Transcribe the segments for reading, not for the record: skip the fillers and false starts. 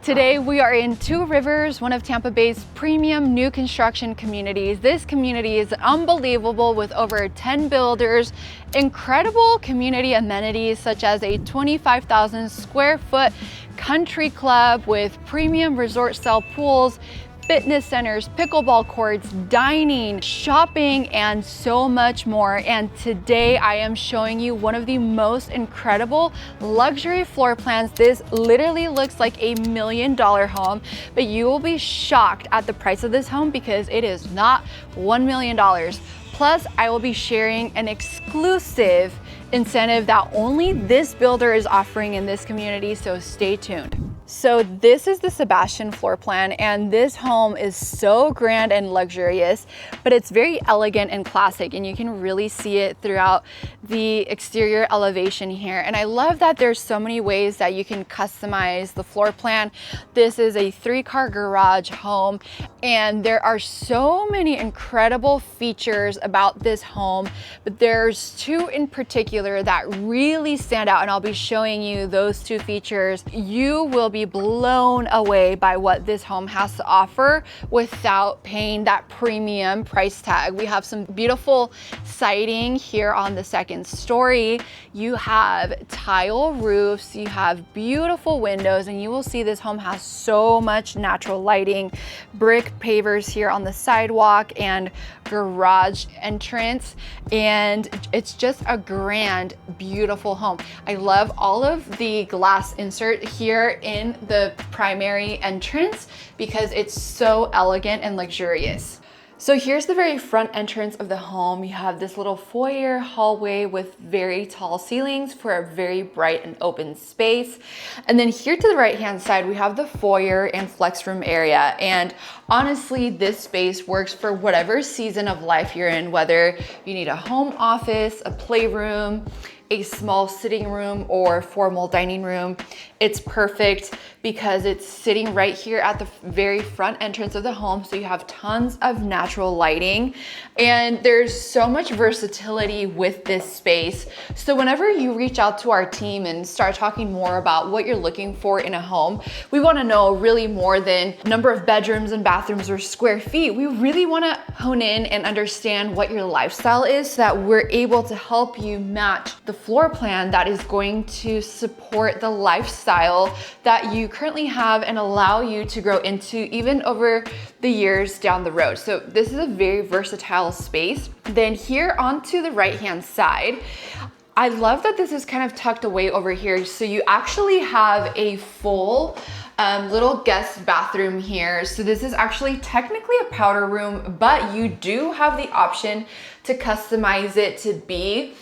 Today we are in Two Rivers, one of Tampa Bay's premium new construction communities. This community is unbelievable with over 10 builders, incredible community amenities such as a 25,000 square foot country club with premium resort style pools, fitness centers, pickleball courts, dining, shopping, and so much more. And today I am showing you one of the most incredible luxury floor plans. This literally looks like $1 million home, but you will be shocked at the price of this home because it is not $1 million. Plus, I will be sharing an exclusive incentive that only this builder is offering in this community, so stay tuned. So this is the Sebastian floor plan, and this home is so grand and luxurious, but it's very elegant and classic, and you can really see it throughout the exterior elevation here. And I love that there's so many ways that you can customize the floor plan. This is a 3-car garage home, and there are so many incredible features about this home, but there's 2 in particular that really stand out, and I'll be showing you those 2 features. You will be blown away by what this home has to offer without paying that premium price tag. We have some beautiful siding here on the 2nd story. You have tile roofs, you have beautiful windows, and you will see this home has so much natural lighting, brick pavers here on the sidewalk and garage entrance, and it's just a grand, beautiful home. I love all of the glass insert here in the primary entrance because it's so elegant and luxurious. So here's the very front entrance of the home. You have this little foyer hallway with very tall ceilings for a very bright and open space. And then here to the right-hand side, we have the foyer and flex room area. And honestly, this space works for whatever season of life you're in, whether you need a home office, a playroom, a small sitting room, or formal dining room. It's perfect because it's sitting right here at the very front entrance of the home, so you have tons of natural lighting, and there's so much versatility with this space. So whenever you reach out to our team and start talking more about what you're looking for in a home, we wanna know really more than number of bedrooms and bathrooms or square feet. We really wanna hone in and understand what your lifestyle is so that we're able to help you match the floor plan that is going to support the lifestyle that you currently have and allow you to grow into even over the years down the road. So this is a very versatile space. Then here onto the right-hand side, I love that this is kind of tucked away over here. So you actually have a full little guest bathroom here. So this is actually technically a powder room, but you do have the option to customize it to be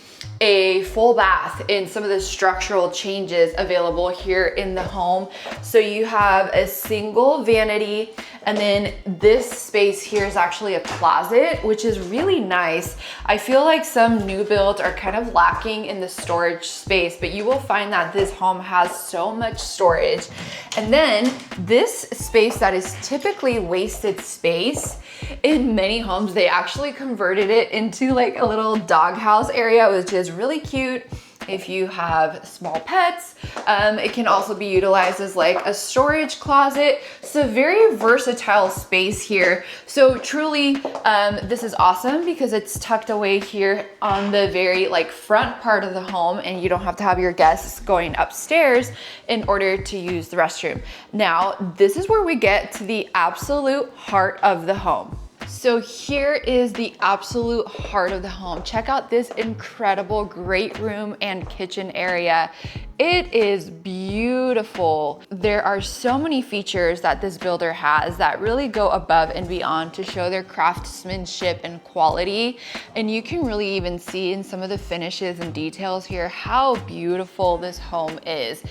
a full bath in some of the structural changes available here in the home. So you have a single vanity, and then this space here is actually a closet, which is really nice. I feel like some new builds are kind of lacking in the storage space, but you will find that this home has so much storage. And then this space that is typically wasted space, in many homes, they actually converted it into like a little doghouse area, which is really cute. If you have small pets, it can also be utilized as like a storage closet. So very versatile space here. So truly, this is awesome because it's tucked away here on the very like front part of the home, and you don't have to have your guests going upstairs in order to use the restroom. Now, this is where we get to the absolute heart of the home. So here is the absolute heart of the home. Check out this incredible great room and kitchen area. It is beautiful. There are so many features that this builder has that really go above and beyond to show their craftsmanship and quality. And you can really even see in some of the finishes and details here how beautiful this home is.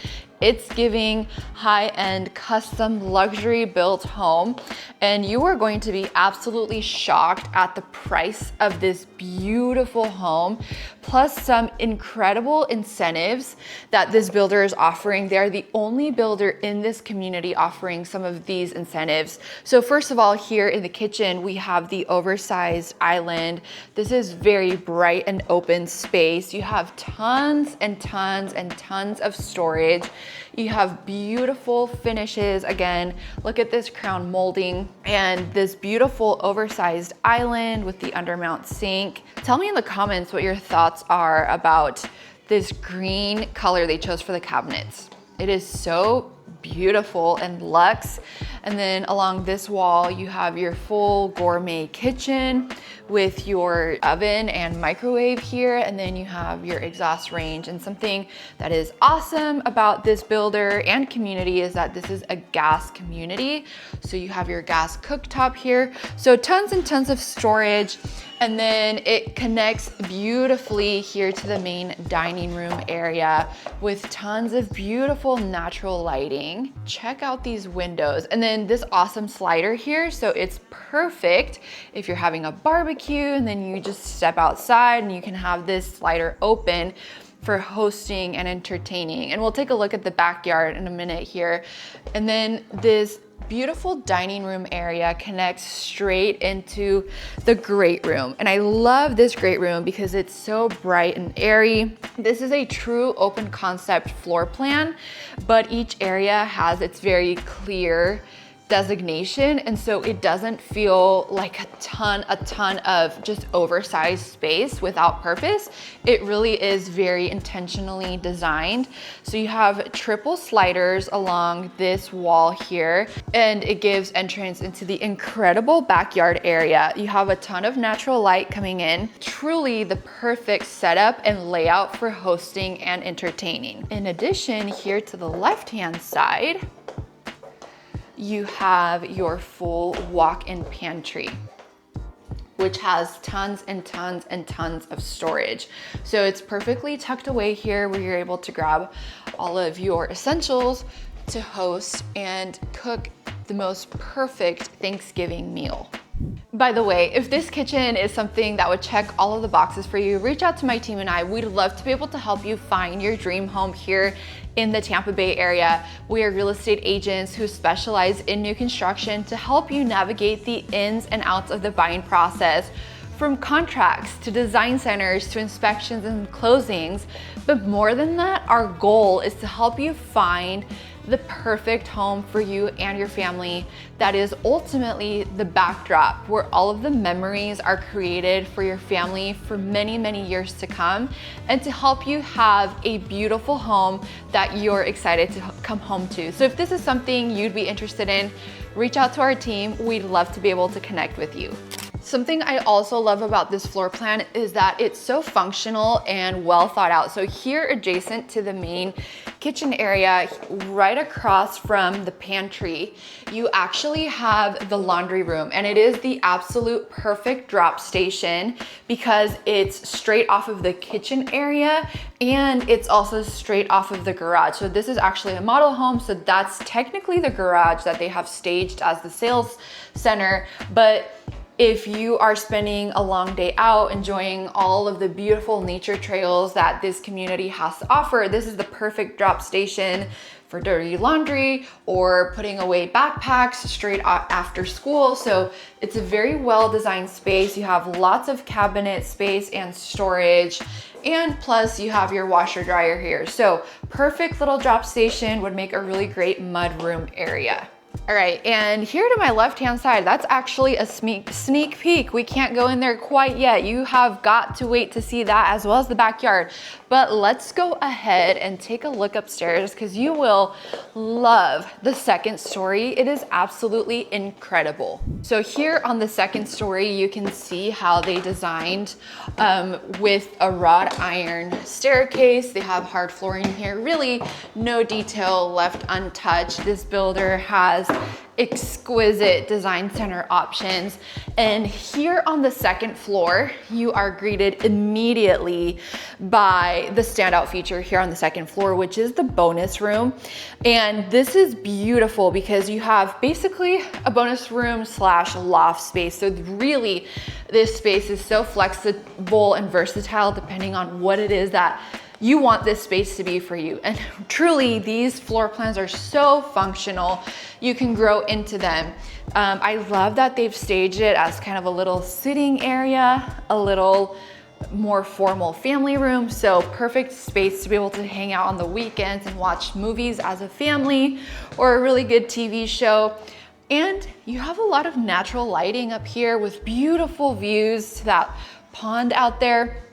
It's giving high-end custom luxury built home, and you are going to be absolutely shocked at the price of this beautiful home, plus some incredible incentives that this this builder is offering. They're the only builder in this community offering some of these incentives. So first of all, here in the kitchen, we have the oversized island. This is very bright and open space. You have tons and tons and tons of storage. You have beautiful finishes. Again, look at this crown molding and this beautiful oversized island with the undermount sink. Tell me in the comments what your thoughts are about this green color they chose for the cabinets. It is so beautiful and luxe. And then along this wall, you have your full gourmet kitchen with your oven and microwave here. And then you have your exhaust range. And something that is awesome about this builder and community is that this is a gas community. So you have your gas cooktop here. So tons and tons of storage. And then it connects beautifully here to the main dining room area with tons of beautiful natural lighting. Check out these windows. And then this awesome slider here. So it's perfect if you're having a barbecue and then you just step outside and you can have this slider open for hosting and entertaining. And we'll take a look at the backyard in a minute here. And then this beautiful dining room area connects straight into the great room. And I love this great room because it's so bright and airy. This is a true open concept floor plan, but each area has its very clear designation, and so it doesn't feel like a ton of just oversized space without purpose. It really is very intentionally designed. So you have triple sliders along this wall here, and it gives entrance into the incredible backyard area. You have a ton of natural light coming in. Truly the perfect setup and layout for hosting and entertaining. In addition, here to the left-hand side, you have your full walk-in pantry, which has tons and tons and tons of storage. So it's perfectly tucked away here where you're able to grab all of your essentials to host and cook the most perfect Thanksgiving meal. By the way, if this kitchen is something that would check all of the boxes for you, reach out to my team and I. We'd love to be able to help you find your dream home here in the Tampa Bay area. We are real estate agents who specialize in new construction to help you navigate the ins and outs of the buying process, from contracts to design centers to inspections and closings. But more than that, our goal is to help you find the perfect home for you and your family that is ultimately the backdrop where all of the memories are created for your family for many, many years to come, and to help you have a beautiful home that you're excited to come home to. So if this is something you'd be interested in, reach out to our team. We'd love to be able to connect with you. Something I also love about this floor plan is that it's so functional and well thought out. So here adjacent to the main kitchen area, right across from the pantry, you actually have the laundry room, and it is the absolute perfect drop station because it's straight off of the kitchen area and it's also straight off of the garage. So this is actually a model home, so that's technically the garage that they have staged as the sales center. But if you are spending a long day out enjoying all of the beautiful nature trails that this community has to offer, this is the perfect drop station for dirty laundry or putting away backpacks straight after school. So it's a very well designed space. You have lots of cabinet space and storage, and plus you have your washer dryer here. So perfect little drop station, would make a really great mud room area. All right, and here to my left-hand side, that's actually a sneak peek. We can't go in there quite yet. You have got to wait to see that, as well as the backyard. But let's go ahead and take a look upstairs because you will love the second story. It is absolutely incredible. So here on the second story, you can see how they designed with a wrought iron staircase. They have hard flooring here, really no detail left untouched. This builder has exquisite design center options. And here on the second floor, you are greeted immediately by the standout feature here on the second floor, which is the bonus room. And this is beautiful because you have basically a bonus room slash loft space. So really, this space is so flexible and versatile depending on what it is that you want this space to be for you. And truly, these floor plans are so functional. You can grow into them. I love that they've staged it as kind of a little sitting area, a little more formal family room. So perfect space to be able to hang out on the weekends and watch movies as a family, or a really good TV show. And you have a lot of natural lighting up here with beautiful views to that pond out there.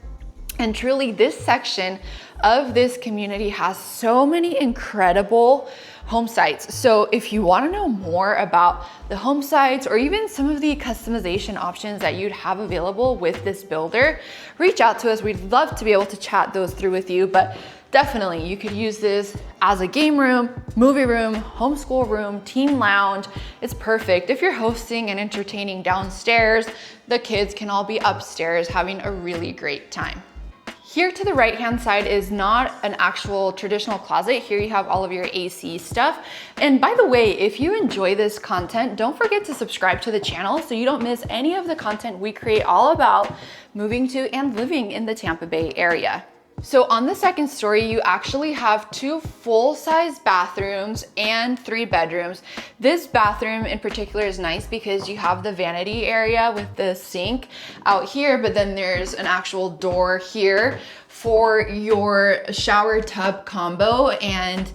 And truly, this section of this community has so many incredible home sites. So if you want to know more about the home sites, or even some of the customization options that you'd have available with this builder, reach out to us. We'd love to be able to chat those through with you. But definitely, you could use this as a game room, movie room, homeschool room, teen lounge. It's perfect if you're hosting and entertaining downstairs. The kids can all be upstairs having a really great time. Here to the right-hand side is not an actual traditional closet. Here you have all of your AC stuff. And by the way, if you enjoy this content, don't forget to subscribe to the channel so you don't miss any of the content we create all about moving to and living in the Tampa Bay area. So on the second story, you actually have 2 full-size bathrooms and 3 bedrooms. This bathroom in particular is nice because you have the vanity area with the sink out here, but then there's an actual door here for your shower tub combo. And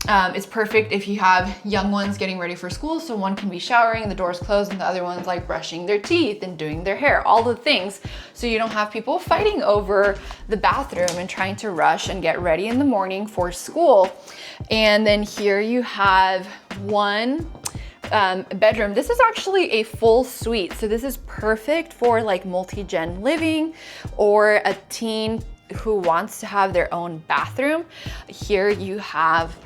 it's perfect if you have young ones getting ready for school. So one can be showering, the door's closed, and the other one's like brushing their teeth and doing their hair, all the things. So you don't have people fighting over the bathroom and trying to rush and get ready in the morning for school. And then here you have 1 bedroom. This is actually a full suite. So this is perfect for like multi-gen living, or a teen who wants to have their own bathroom. Here you have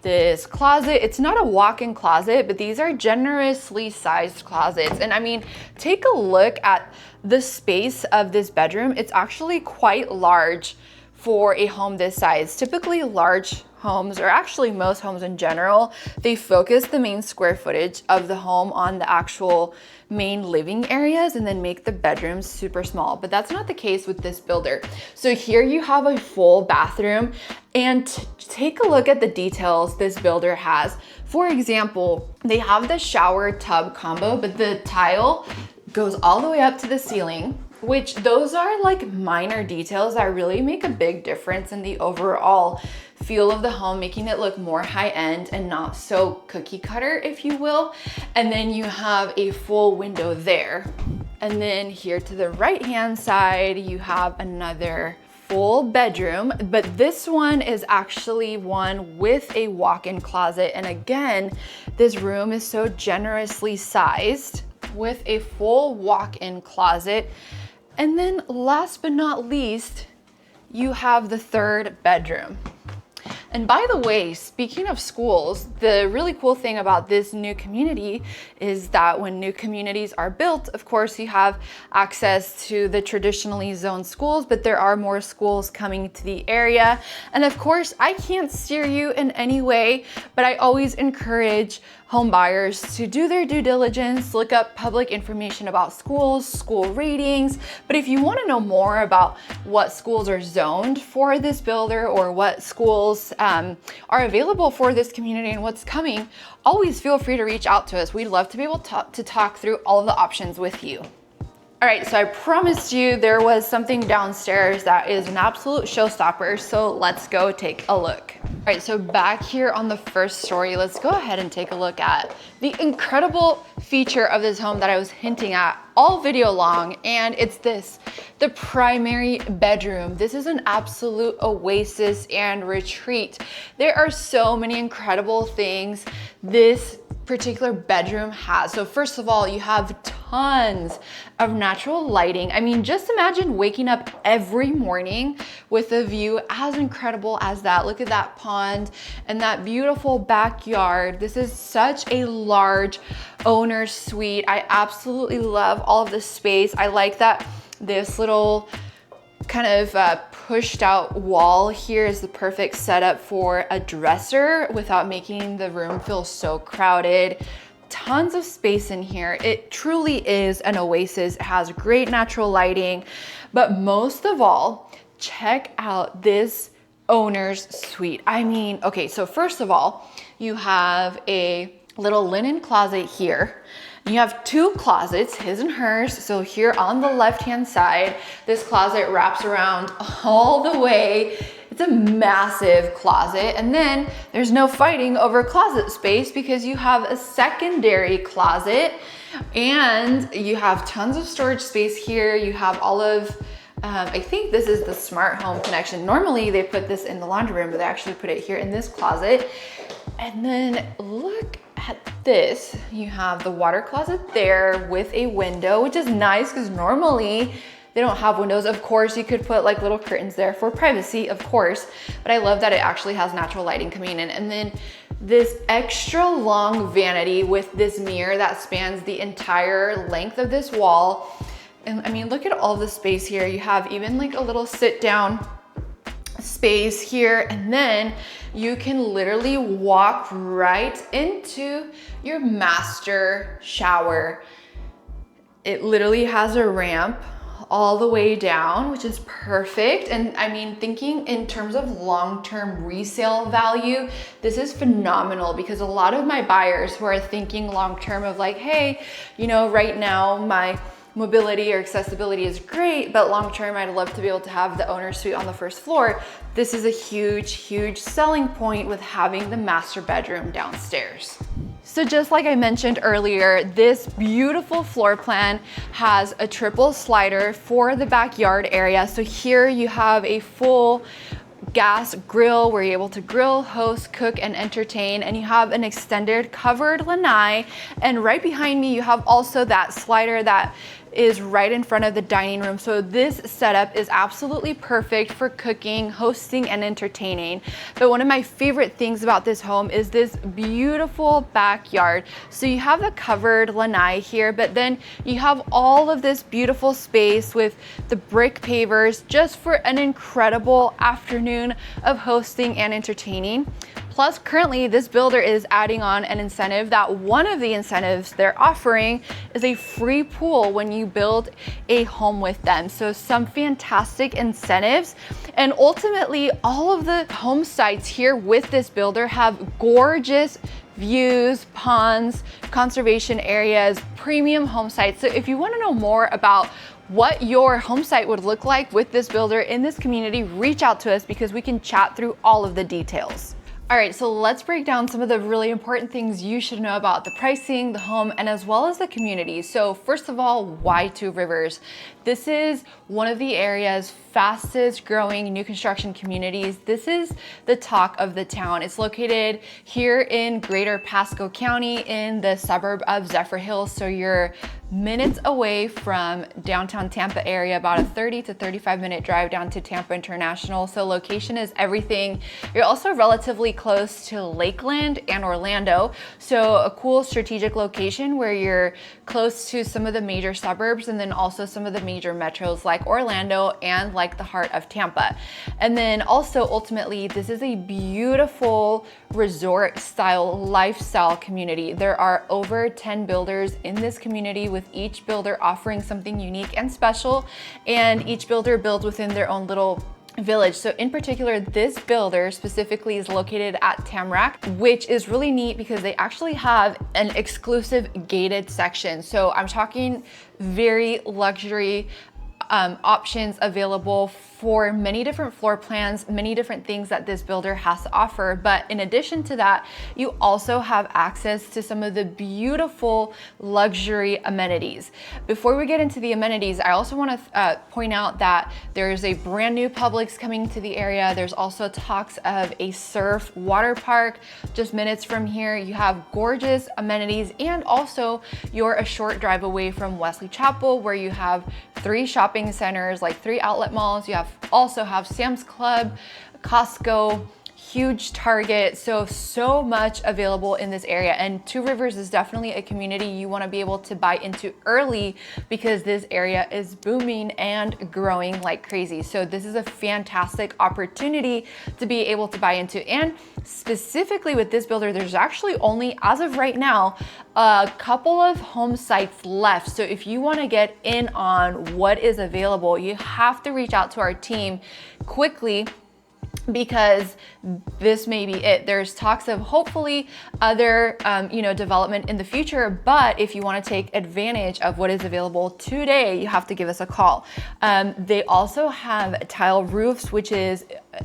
this closet. It's not a walk-in closet, but these are generously sized closets. And I mean, take a look at the space of this bedroom. It's actually quite large for a home this size. Typically large homes, or actually most homes in general, they focus the main square footage of the home on the actual main living areas and then make the bedrooms super small. But that's not the case with this builder. So here you have a full bathroom, and take a look at the details this builder has. For example, they have the shower tub combo, but the tile goes all the way up to the ceiling, which those are like minor details that really make a big difference in the overall feel of the home, making it look more high-end and not so cookie cutter, if you will. And then you have a full window there. And then here to the right-hand side, you have another full bedroom, but this one is actually one with a walk-in closet. And again, this room is so generously sized with a full walk-in closet. And then last but not least, you have the 3rd bedroom. And by the way, speaking of schools, the really cool thing about this new community is that when new communities are built, of course, you have access to the traditionally zoned schools, but there are more schools coming to the area. And of course, I can't steer you in any way, but I always encourage home buyers to do their due diligence, look up public information about schools, school ratings. But if you want to know more about what schools are zoned for this builder, or what schools are available for this community and what's coming, always feel free to reach out to us. We'd love to be able to talk through all of the options with you. All right, so I promised you there was something downstairs that is an absolute showstopper, so let's go take a look. All right, so back here on the first story, let's go ahead and take a look at the incredible feature of this home that I was hinting at all video long, and it's this, the primary bedroom. This is an absolute oasis and retreat. There are so many incredible things this particular bedroom has. So first of all, you have tons of natural lighting. I mean, just imagine waking up every morning with a view as incredible as that. Look at that pond and that beautiful backyard. This is such a large owner's suite. I absolutely love all of the space. I like that this little kind of pushed out wall here is the perfect setup for a dresser without making the room feel so crowded. Tons of space in here. It truly is an oasis. It has great natural lighting, but most of all, check out this owner's suite. I mean, okay, so first of all, you have a little linen closet here. You have two closets, his and hers. So here on the left-hand side, this closet wraps around all the way. It's a massive closet. And then there's no fighting over closet space because you have a secondary closet and you have tons of storage space here. You have all of, I think this is the smart home connection. Normally they put this in the laundry room, but they actually put it here in this closet. And then look at this. You have the water closet there with a window, which is nice because normally they don't have windows. Of course, you could put like little curtains there for privacy, of course, but I love that it actually has natural lighting coming in. And then this extra long vanity with this mirror that spans the entire length of this wall. And I mean, look at all the space here. You have even like a little sit down space here, and then you can literally walk right into your master shower. It literally has a ramp all the way down, which is perfect. And I mean, thinking in terms of long-term resale value, this is phenomenal because a lot of my buyers who are thinking long-term of like, hey, you know, right now my mobility or accessibility is great, but long-term, I'd love to be able to have the owner's suite on the first floor. This is a huge, huge selling point with having the master bedroom downstairs. So just like I mentioned earlier, this beautiful floor plan has a triple slider for the backyard area. So here you have a full gas grill where you're able to grill, host, cook, and entertain, and you have an extended covered lanai. And right behind me, you have also that slider that is right in front of the dining room. So this setup is absolutely perfect for cooking, hosting, and entertaining. But one of my favorite things about this home is this beautiful backyard. So you have the covered lanai here, but then you have all of this beautiful space with the brick pavers just for an incredible afternoon of hosting and entertaining. Plus, currently this builder is adding on an incentive that one of the incentives they're offering is a free pool when you build a home with them. So some fantastic incentives. And ultimately, all of the home sites here with this builder have gorgeous views, ponds, conservation areas, premium home sites. So if you want to know more about what your home site would look like with this builder in this community, reach out to us because we can chat through all of the details. All right, so let's break down some of the really important things you should know about the pricing, the home, and as well as the community. So first of all, why Two Rivers? This is one of the area's fastest growing new construction communities. This is the talk of the town. It's located here in Greater Pasco County in the suburb of Zephyr Hills. So you're minutes away from downtown Tampa area, about a 30 to 35 minute drive down to Tampa International. So location is everything. You're also relatively close to Lakeland and Orlando. So a cool strategic location where you're close to some of the major suburbs and then also some of the major metros like Orlando and like the heart of Tampa. And then also ultimately, this is a beautiful resort style lifestyle community. There are over 10 builders in this community with each builder offering something unique and special, and each builder builds within their own little village. So in particular, this builder specifically is located at Tamarack, which is really neat because they actually have an exclusive gated section. So I'm talking very luxury options available for many different floor plans, many different things that this builder has to offer. But in addition to that, you also have access to some of the beautiful luxury amenities. Before we get into the amenities, I also want to point out that there's a brand new Publix coming to the area. There's also talks of a surf water park just minutes from here. You have gorgeous amenities, and also you're a short drive away from Wesley Chapel, where you have 3 shopping centers, like 3 outlet malls. You also have Sam's Club, Costco, huge Target, so much available in this area. And Two Rivers is definitely a community you want to be able to buy into early because this area is booming and growing like crazy. So this is a fantastic opportunity to be able to buy into. And specifically with this builder, there's actually only, as of right now, a couple of home sites left. So if you want to get in on what is available, you have to reach out to our team quickly, because this may be it. There's talks of hopefully other development in the future, but if you want to take advantage of what is available today, you have to give us a call. They also have tile roofs, which is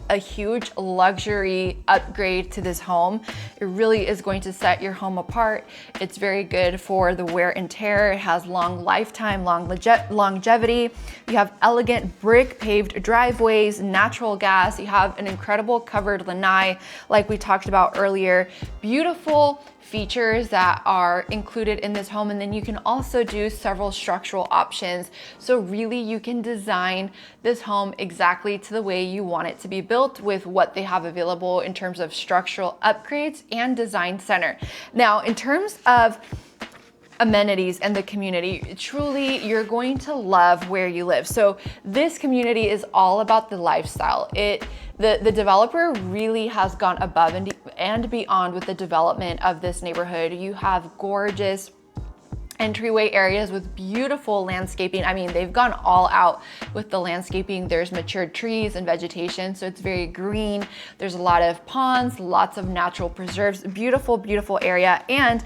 a huge luxury upgrade to this home. It really is going to set your home apart. It's very good for the wear and tear. It has long lifetime, longevity. You have elegant brick paved driveways, natural gas. You have an incredible covered lanai, like we talked about earlier. Beautiful features that are included in this home, and then you can also do several structural options. So really you can design this home exactly to the way you want it to be built with what they have available in terms of structural upgrades and design center. Now, in terms of amenities and the community, truly you're going to love where you live. So this community is all about the lifestyle. The developer really has gone above and beyond with the development of this neighborhood. You have gorgeous entryway areas with beautiful landscaping. I mean, they've gone all out with the landscaping. There's matured trees and vegetation, so it's very green. There's a lot of ponds, lots of natural preserves, beautiful, beautiful area. And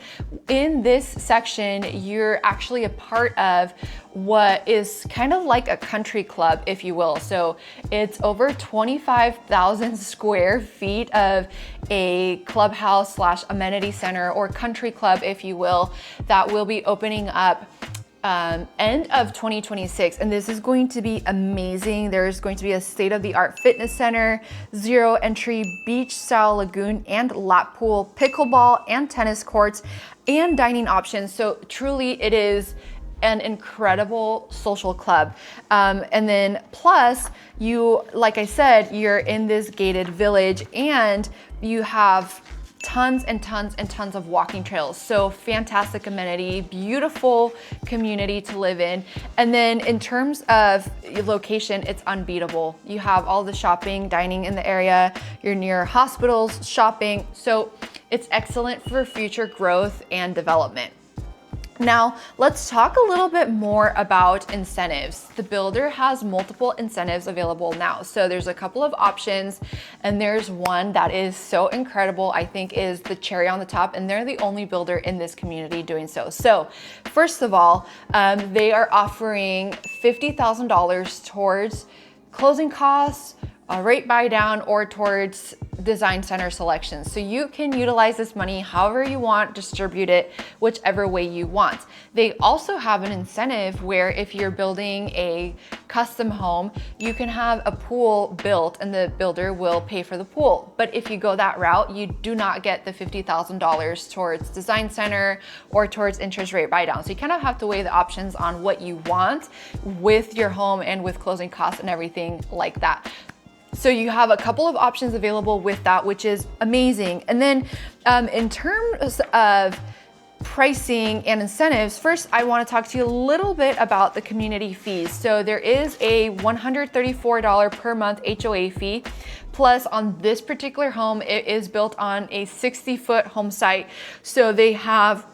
in this section, you're actually a part of what is kind of like a country club, if you will. So it's over 25,000 square feet of a clubhouse slash amenity center, or country club, if you will, that will be opening up end of 2026. And this is going to be amazing. There's going to be a state-of-the-art fitness center, zero entry beach style lagoon and lap pool, pickleball and tennis courts, and dining options. So truly it is an incredible social club. And then plus you, like I said, you're in this gated village and you have tons and tons and tons of walking trails. So fantastic amenity, beautiful community to live in. And then in terms of location, it's unbeatable. You have all the shopping, dining in the area, you're near hospitals, shopping. So it's excellent for future growth and development. Now, let's talk a little bit more about incentives. The builder has multiple incentives available now. So there's a couple of options, and there's one that is so incredible, I think is the cherry on the top, and they're the only builder in this community doing so. So first of all, they are offering $50,000 towards closing costs, a rate buy down, or towards design center selections. So you can utilize this money however you want, distribute it whichever way you want. They also have an incentive where if you're building a custom home, you can have a pool built and the builder will pay for the pool. But if you go that route, you do not get the $50,000 towards design center or towards interest rate buy down. So you kind of have to weigh the options on what you want with your home and with closing costs and everything like that. So you have a couple of options available with that, which is amazing. And then in terms of pricing and incentives, first I want to talk to you a little bit about the community fees. So there is a $134 per month HOA fee. Plus on this particular home, it is built on a 60-foot home site. So they have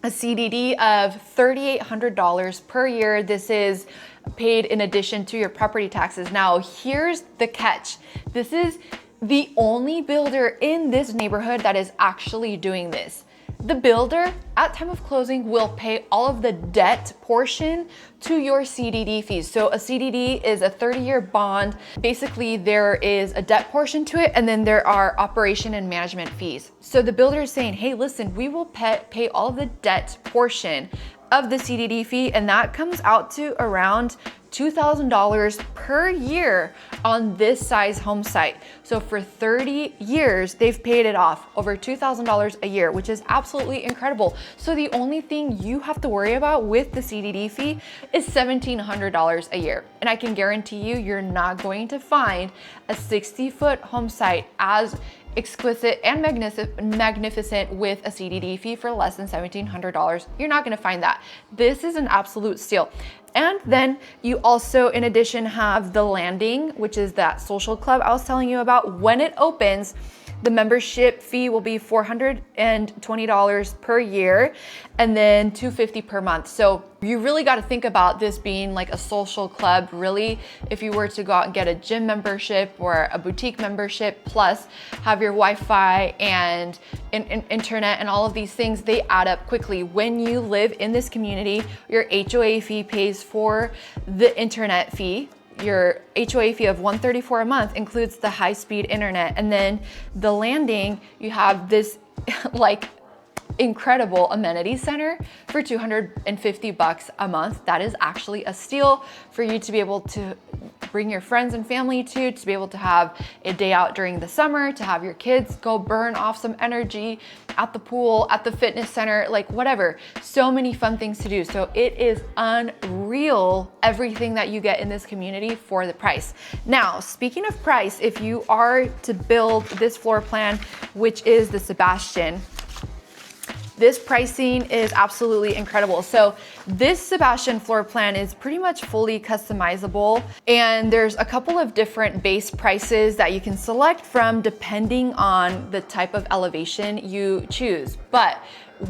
a CDD of $3,800 per year. This is paid in addition to your property taxes. Now, here's the catch. This is the only builder in this neighborhood that is actually doing this. The builder at time of closing will pay all of the debt portion to your CDD fees. So a CDD is a 30-year bond. Basically, there is a debt portion to it, and then there are operation and management fees. So the builder is saying, hey, listen, we will pay all of the debt portion of the CDD fee, and that comes out to around $2,000 per year on this size home site. So for 30 years, they've paid it off, over $2,000 a year, which is absolutely incredible. So the only thing you have to worry about with the CDD fee is $1,700 a year. And I can guarantee you, you're not going to find a 60-foot home site as exquisite and magnificent with a CDD fee for less than $1,700. You're not gonna find that. This is an absolute steal. And then you also, in addition, have the landing, which is that social club I was telling you about. When it opens, the membership fee will be $420 per year and then $250 per month. So you really got to think about this being like a social club. Really, if you were to go out and get a gym membership or a boutique membership, plus have your Wi-Fi and internet and all of these things, they add up quickly. When you live in this community, your HOA fee pays for the internet fee. Your HOA fee of $134 a month includes the high-speed internet. And then the landing, you have this like incredible amenity center for $250 a month. That is actually a steal for you to be able to bring your friends and family to be able to have a day out during the summer, to have your kids go burn off some energy at the pool, at the fitness center, like whatever. So many fun things to do. So it is unreal, everything that you get in this community for the price. Now, speaking of price, if you are to build this floor plan, which is the Sebastian, this pricing is absolutely incredible. So this Sebastian floor plan is pretty much fully customizable, and there's a couple of different base prices that you can select from depending on the type of elevation you choose. But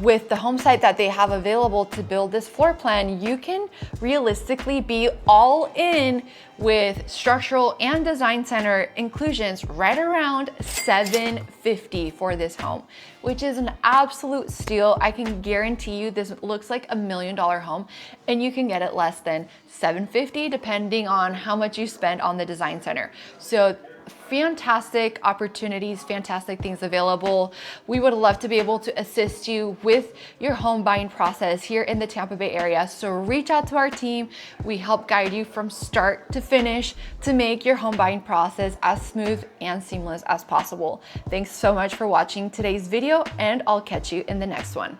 with the home site that they have available to build this floor plan, you can realistically be all in with structural and design center inclusions right around $750 for this home, which is an absolute steal. I can guarantee you this looks like $1 million home, and you can get it less than $750 depending on how much you spend on the design center. So fantastic opportunities, fantastic things available. We would love to be able to assist you with your home buying process here in the Tampa Bay area. So reach out to our team. We help guide you from start to finish to make your home buying process as smooth and seamless as possible. Thanks so much for watching today's video, and I'll catch you in the next one.